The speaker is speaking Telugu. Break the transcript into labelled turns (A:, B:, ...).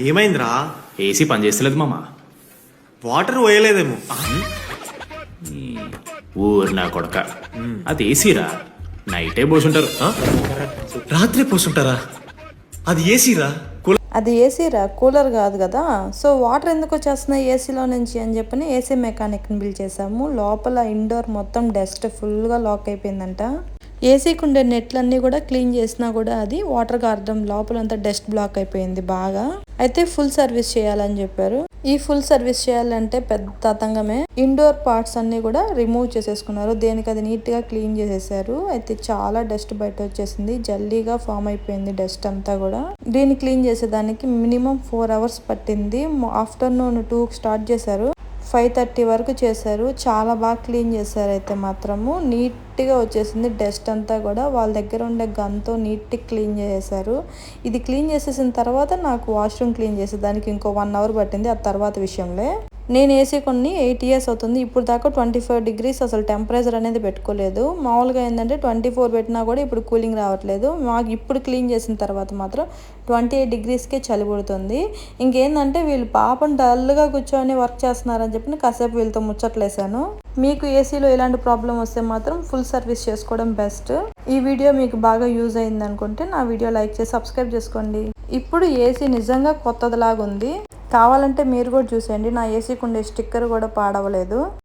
A: ఏమైందిరా?
B: ఏసీ పని చేస్తలేదు మామ.
A: వాటర్ పోయలేదేమో.
B: ఊరు నా కొడక, అది ఏసీరా, నైటే పోసుంటారు.
A: రాత్రి పోసుంటారా? అది ఏసీరా?
C: అది ఏసీరా, కూలర్ కాదు కదా. సో వాటర్ ఎందుకు వచ్చేస్తున్నాయి ఏసీలో నుంచి అని చెప్పని ఏసీ మెకానిక్ని పిలిచేసాము. లోపల ఇండోర్ మొత్తం డస్ట్ ఫుల్గా లాక్ అయిపోయిందంట. ఏసీకి ఉండే నెట్లన్నీ కూడా క్లీన్ చేసినా కూడా అది వాటర్ గార్డం లోపలంతా డస్ట్ బ్లాక్ అయిపోయింది బాగా. అయితే ఫుల్ సర్వీస్ చేయాలని చెప్పారు. ఈ ఫుల్ సర్వీస్ చేయాలంటే పెద్ద తతంగమే. ఇండోర్ పార్ట్స్ అన్ని కూడా రిమూవ్ చేసేసుకున్నారు. దేనికి అది నీట్ గా క్లీన్ చేసేసారు. అయితే చాలా డస్ట్ బయట వచ్చేసింది, జల్లీగా ఫామ్ అయిపోయింది డస్ట్ అంతా కూడా. దీన్ని క్లీన్ చేసేదానికి మినిమం 4 hours పట్టింది. ఆఫ్టర్నూన్ 2 స్టార్ట్ చేశారు, 5:30 వరకు చేశారు. చాలా బాగా క్లీన్ చేశారు. అయితే మాత్రము నీట్గా వచ్చేసింది డస్ట్ అంతా కూడా. వాళ్ళ దగ్గర ఉండే గన్తో నీట్గా క్లీన్ చేసేసారు. ఇది క్లీన్ చేసేసిన తర్వాత నాకు వాష్రూమ్ క్లీన్ చేసేదానికి ఇంకో 1 hour పట్టింది. ఆ తర్వాత విషయంలో నేను ఏసీ కొన్ని 8 years అవుతుంది. ఇప్పుడు దాకా 25 degrees అసలు టెంపరేచర్ అనేది పెట్టుకోలేదు. మామూలుగా ఏంటంటే 24 పెట్టినా కూడా ఇప్పుడు కూలింగ్ రావట్లేదు. మాకు ఇప్పుడు క్లీన్ చేసిన తర్వాత మాత్రం 28 degreesకే చలి పుడుతుంది. ఇంకేందంటే వీళ్ళు పాపం డల్గా కూర్చొని వర్క్ చేస్తున్నారని చెప్పి కాసేపు వీళ్ళతో ముచ్చట్లేసాను. మీకు ఏసీలో ఇలాంటి ప్రాబ్లం వస్తే మాత్రం ఫుల్ సర్వీస్ చేసుకోవడం బెస్ట్. ఈ వీడియో మీకు బాగా యూజ్ అయింది అనుకుంటే నా వీడియో లైక్ చేసి సబ్స్క్రైబ్ చేసుకోండి. ఇప్పుడు ఏసీ నిజంగా కొత్తదిలాగా ఉంది. కావాలంటే మీరు కూడా చూసేయండి. నా ఏసీకి ఉండే స్టిక్కర్ కూడా పాడవలేదు.